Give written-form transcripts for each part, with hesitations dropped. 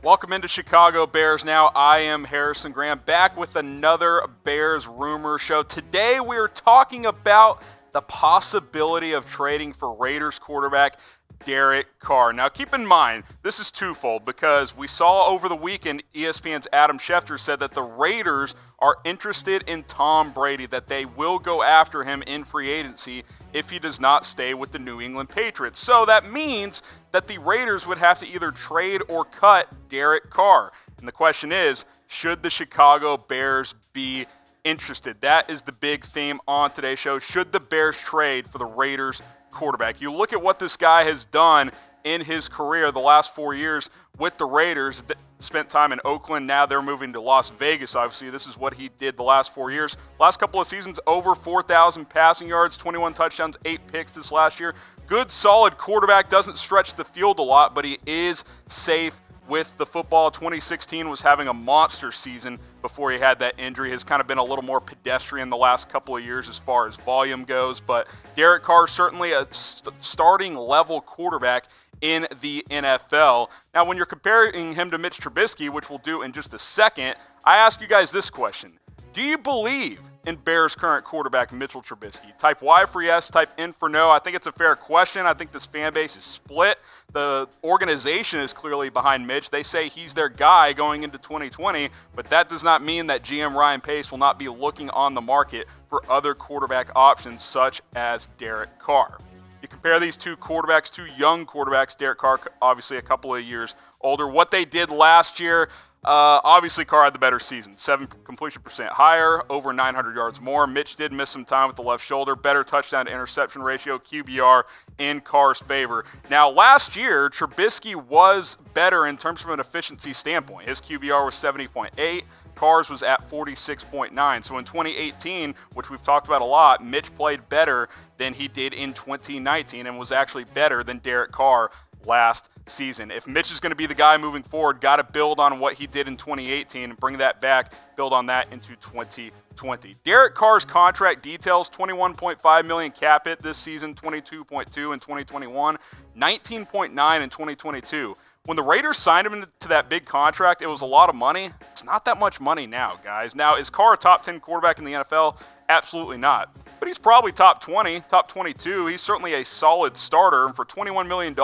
Welcome into Chicago Bears Now. I am Harrison Graham, back with another Bears Rumor Show. Today we are talking about the possibility of trading for Raiders quarterback Derek Carr. Now keep in mind, this is twofold because we saw over the weekend ESPN's Adam Schefter said that the Raiders are interested in Tom Brady, that they will go after him in free agency if he does not stay with the New England Patriots. So that means that the Raiders would have to either trade or cut Derek Carr. And the question is, should the Chicago Bears be interested? That is the big theme on today's show. Should the Bears trade for the Raiders quarterback? You look at what this guy has done in his career the last 4 years with the Raiders. Spent time in Oakland, now they're moving to Las Vegas. Obviously, this is what he did the last 4 years. Last couple of seasons, over 4,000 passing yards, 21 touchdowns, 8 picks this last year. Good, solid quarterback, doesn't stretch the field a lot, but he is safe with the football. 2016 was having a monster season before he had that injury. Has kind of been a little more pedestrian the last couple of years as far as volume goes, but Derek Carr certainly a starting level quarterback in the NFL. Now, when you're comparing him to Mitch Trubisky, which we'll do in just a second, I ask you guys this question. Do you believe in Bears' current quarterback, Mitchell Trubisky? Type Y for yes, type N for no. I think it's a fair question. I think this fan base is split. The organization is clearly behind Mitch. They say he's their guy going into 2020, but that does not mean that GM Ryan Pace will not be looking on the market for other quarterback options such as Derek Carr. You compare these two quarterbacks, two young quarterbacks, Derek Carr obviously a couple of years older. What they did last year, obviously Carr had the better season, 7 completion percent higher, over 900 yards more. Mitch did miss some time with the left shoulder, better touchdown to interception ratio, QBR in Carr's favor. Now last year, Trubisky was better in terms of an efficiency standpoint. His QBR was 70.8. Carr's was at 46.9. So in 2018, which we've talked about a lot, Mitch played better than he did in 2019 and was actually better than Derek Carr last season. If Mitch is going to be the guy moving forward, got to build on what he did in 2018 and bring that back, build on that into 2020. Derek Carr's contract details: $21.5 million cap hit this season, $22.2 in 2021, $19.9 in 2022. When the Raiders signed him to that big contract, it was a lot of money. It's not that much money now, guys. Now, is Carr a top 10 quarterback in the NFL? Absolutely not. But he's probably top 20, top 22. He's certainly a solid starter. And for $21 million,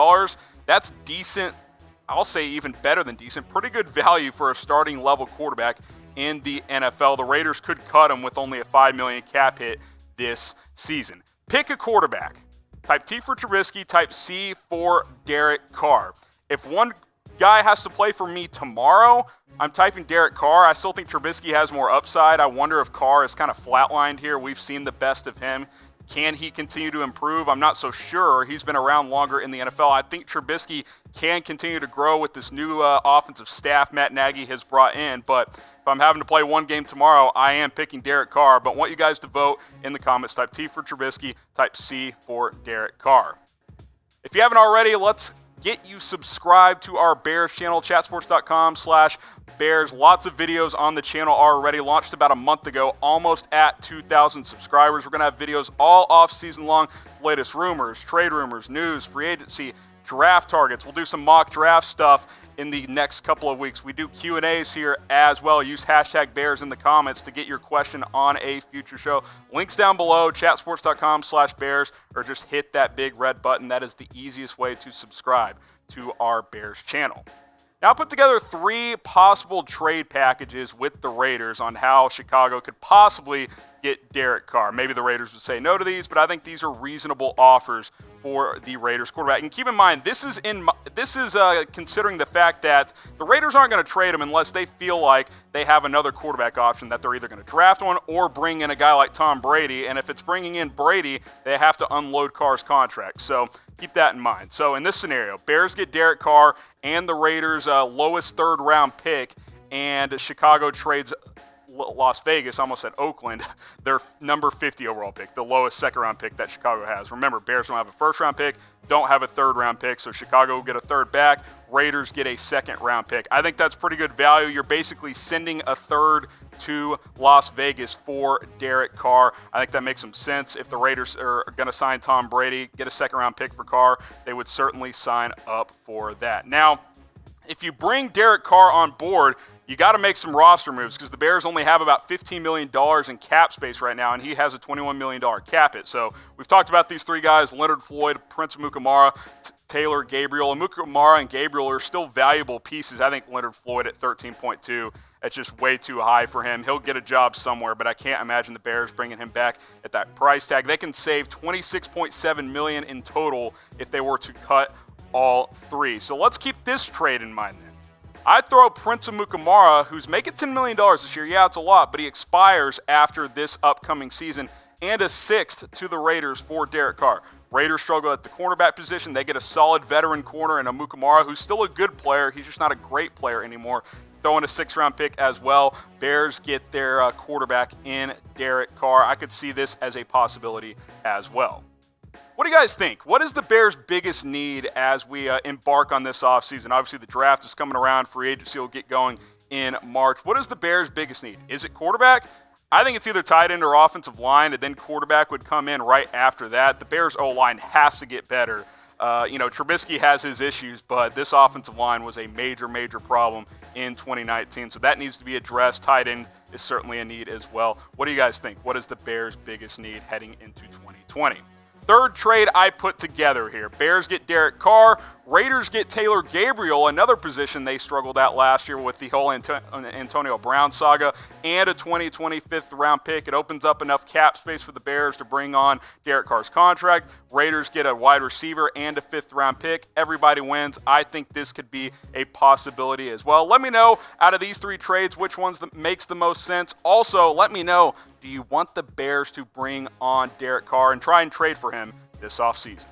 that's decent. I'll say even better than decent. Pretty good value for a starting level quarterback in the NFL. The Raiders could cut him with only a $5 million cap hit this season. Pick a quarterback. Type T for Trubisky, type C for Derek Carr. If one guy has to play for me tomorrow, I'm typing Derek Carr. I still think Trubisky has more upside. I wonder if Carr is kind of flatlined here. We've seen the best of him. Can he continue to improve? I'm not so sure. He's been around longer in the NFL. I think Trubisky can continue to grow with this new offensive staff Matt Nagy has brought in. But if I'm having to play one game tomorrow, I am picking Derek Carr. But I want you guys to vote in the comments. Type T for Trubisky, type C for Derek Carr. If you haven't already, let's get you subscribed to our Bears channel, chatsports.com/Bears. Lots of videos on the channel already. Launched about a month ago, almost at 2,000 subscribers. We're going to have videos all off season long. Latest rumors, trade rumors, news, free agency, draft targets. We'll do some mock draft stuff in the next couple of weeks. We do Q&As here as well. Use hashtag Bears in the comments to get your question on a future show. Links down below, chatsports.com/Bears, or just hit that big red button. That is the easiest way to subscribe to our Bears channel. Now, I put together 3 possible trade packages with the Raiders on how Chicago could possibly get Derek Carr. Maybe the Raiders would say no to these, but I think these are reasonable offers for the Raiders quarterback. And keep in mind, this is considering the fact that the Raiders aren't going to trade him unless they feel like they have another quarterback option that they're either going to draft one or bring in a guy like Tom Brady. And if it's bringing in Brady, they have to unload Carr's contract. So keep that in mind. So in this scenario, Bears get Derek Carr and the Raiders' lowest third-round pick, and Chicago trades Las Vegas, almost said Oakland, their number 50 overall pick, the lowest second-round pick that Chicago has. Remember, Bears don't have a first-round pick, don't have a third-round pick, so Chicago will get a third back. Raiders get a second-round pick. I think that's pretty good value. You're basically sending a third to Las Vegas for Derek Carr. I think that makes some sense. If the Raiders are going to sign Tom Brady, get a second-round pick for Carr, they would certainly sign up for that. Now, if you bring Derek Carr on board, you got to make some roster moves because the Bears only have about $15 million in cap space right now, and he has a $21 million cap hit. So we've talked about these three guys, Leonard Floyd, Prince Amukamara, Taylor Gabriel. Amukamara and Gabriel are still valuable pieces. I think Leonard Floyd at 13.2, that's just way too high for him. He'll get a job somewhere, but I can't imagine the Bears bringing him back at that price tag. They can save $26.7 million in total if they were to cut all three. So let's keep this trade in mind then. I'd throw Prince Amukamara, who's making $10 million this year. Yeah, it's a lot, but he expires after this upcoming season, and a sixth to the Raiders for Derek Carr. Raiders struggle at the cornerback position. They get a solid veteran corner in Amukamara, who's still a good player. He's just not a great player anymore. Throwing a 6th-round pick as well. Bears get their quarterback in Derek Carr. I could see this as a possibility as well. What do you guys think? What is the Bears' biggest need as we embark on this offseason? Obviously, the draft is coming around. Free agency will get going in March. What is the Bears' biggest need? Is it quarterback? I think it's either tight end or offensive line, and then quarterback would come in right after that. The Bears' O-line has to get better. Trubisky has his issues, but this offensive line was a major, major problem in 2019, so that needs to be addressed. Tight end is certainly a need as well. What do you guys think? What is the Bears' biggest need heading into 2020? Third trade I put together here. Bears get Derek Carr. Raiders get Taylor Gabriel, another position they struggled at last year with the whole Antonio Brown saga, and a 2020 5th-round pick. It opens up enough cap space for the Bears to bring on Derek Carr's contract. Raiders get a wide receiver and a 5th-round pick. Everybody wins. I think this could be a possibility as well. Let me know, out of these three trades, which ones makes the most sense. Also, let me know, do you want the Bears to bring on Derek Carr and try and trade for him this offseason?